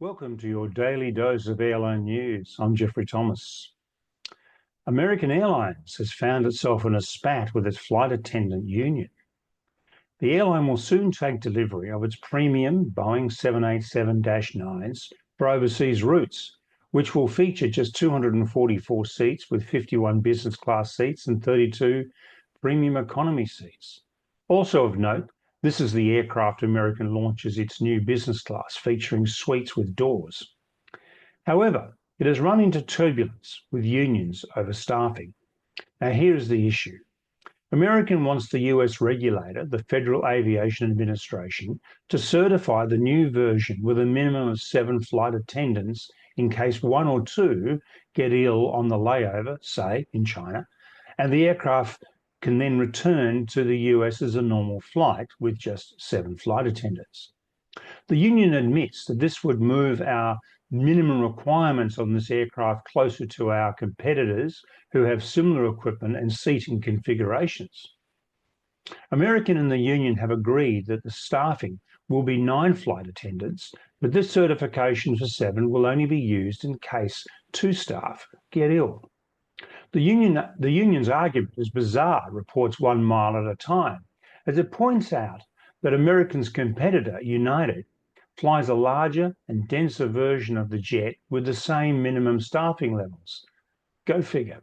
Welcome to your daily dose of airline news. I'm Geoffrey Thomas. American Airlines has found itself in a spat with its flight attendant union. The airline will soon take delivery of its premium Boeing 787-9s for overseas routes, which will feature just 244 seats with 51 business class seats and 32 premium economy seats. Also of note, this is the aircraft American launches its new business class, featuring suites with doors. However, it has run into turbulence with unions over staffing. Now, here is the issue. American wants the US regulator, the Federal Aviation Administration, to certify the new version with a minimum of 7 flight attendants in case one or two get ill on the layover, say, in China, and the aircraft can then return to the US as a normal flight with just 7 flight attendants. The union admits that this would move our minimum requirements on this aircraft closer to our competitors who have similar equipment and seating configurations. American and the union have agreed that the staffing will be 9 flight attendants, but this certification for 7 will only be used in case 2 staff get ill. The union's argument is bizarre, reports One Mile at a Time, as it points out that American's competitor, United, flies a larger and denser version of the jet with the same minimum staffing levels. Go figure.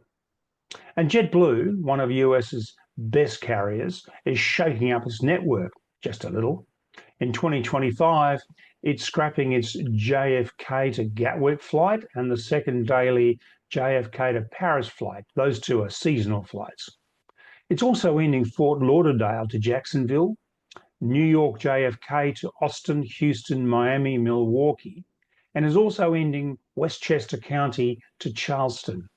And JetBlue, one of US's best carriers, is shaking up its network just a little. In 2025, it's scrapping its JFK to Gatwick flight and the second daily JFK to Paris flight. Those two are seasonal flights. It's also ending Fort Lauderdale to Jacksonville, New York JFK to Austin, Houston, Miami, Milwaukee, and is also ending Westchester County to Charleston.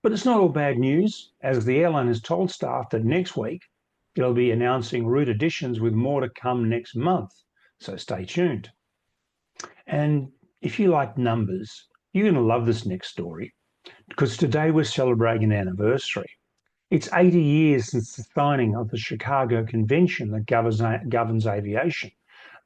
But it's not all bad news, as the airline has told staff that next week it'll be announcing route additions with more to come next month, so stay tuned. And if you like numbers, you're going to love this next story, because today we're celebrating an anniversary. It's 80 years since the signing of the Chicago Convention that governs aviation.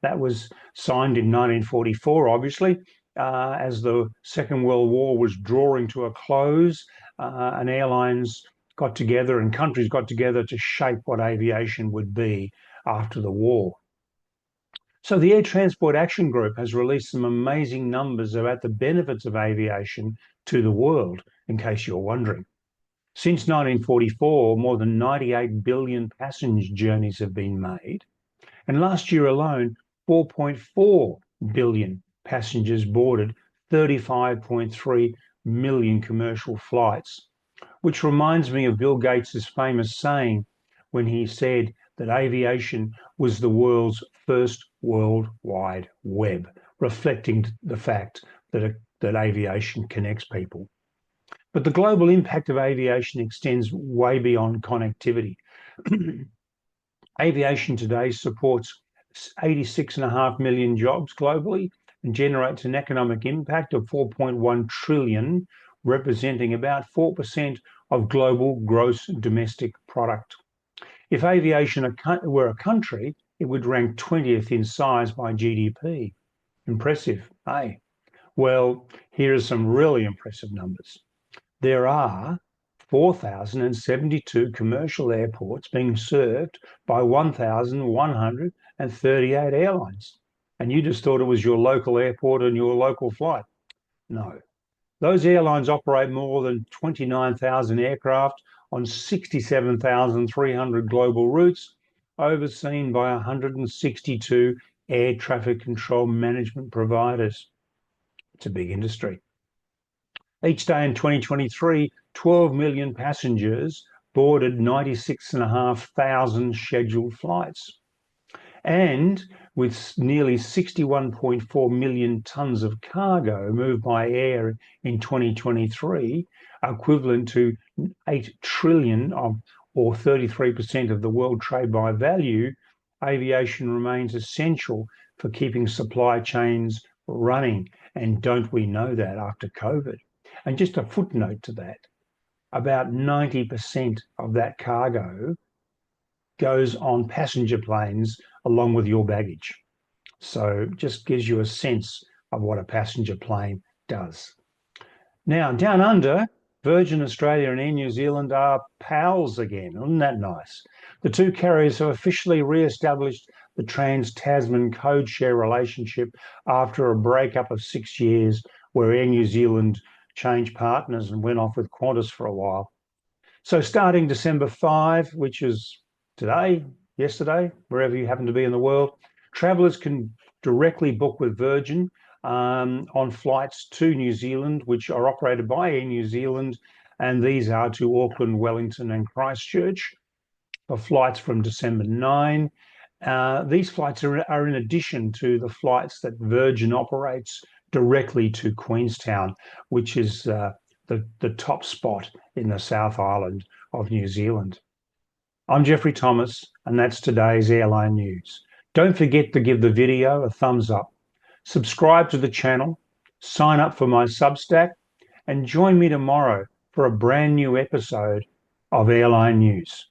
That was signed in 1944, obviously, as the Second World War was drawing to a close, and airlines got together and countries got together to shape what aviation would be after the war. So the Air Transport Action Group has released some amazing numbers about the benefits of aviation to the world, in case you're wondering. Since 1944, more than 98 billion passenger journeys have been made. And last year alone, 4.4 billion passengers boarded 35.3 million commercial flights, which reminds me of Bill Gates' famous saying when he said that aviation was the world's first World Wide Web, reflecting the fact that aviation connects people. But the global impact of aviation extends way beyond connectivity. Aviation today supports 86.5 million jobs globally and generates an economic impact of 4.1 trillion, representing about 4% of global gross domestic product. If aviation were a country, it would rank 20th in size by GDP. Impressive, eh? Well, here are some really impressive numbers. There are 4,072 commercial airports being served by 1,138 airlines. And you just thought it was your local airport and your local flight. No. Those airlines operate more than 29,000 aircraft on 67,300 global routes, overseen by 162 air traffic control management providers. It's a big industry. Each day in 2023, 12 million passengers boarded 96,500 scheduled flights. And with nearly 61.4 million tonnes of cargo moved by air in 2023, equivalent to 8 trillion or 33% of the world trade by value, aviation remains essential for keeping supply chains running. And don't we know that after COVID? And just a footnote to that, about 90% of that cargo goes on passenger planes along with your baggage. So just gives you a sense of what a passenger plane does. Now, down under, Virgin Australia and Air New Zealand are pals again. Isn't that nice? The two carriers have officially re-established the Trans-Tasman code share relationship after a breakup of 6 years where Air New Zealand changed partners and went off with Qantas for a while. So starting December 5, which is today, yesterday, wherever you happen to be in the world, travellers can directly book with Virgin on flights to New Zealand, which are operated by Air New Zealand, and these are to Auckland, Wellington and Christchurch for flights from December 9. These flights are in addition to the flights that Virgin operates directly to Queenstown, which is the top spot in the South Island of New Zealand. I'm Geoffrey Thomas, and that's today's airline news. Don't forget to give the video a thumbs up, subscribe to the channel, sign up for my Substack, and join me tomorrow for a brand new episode of Airline News.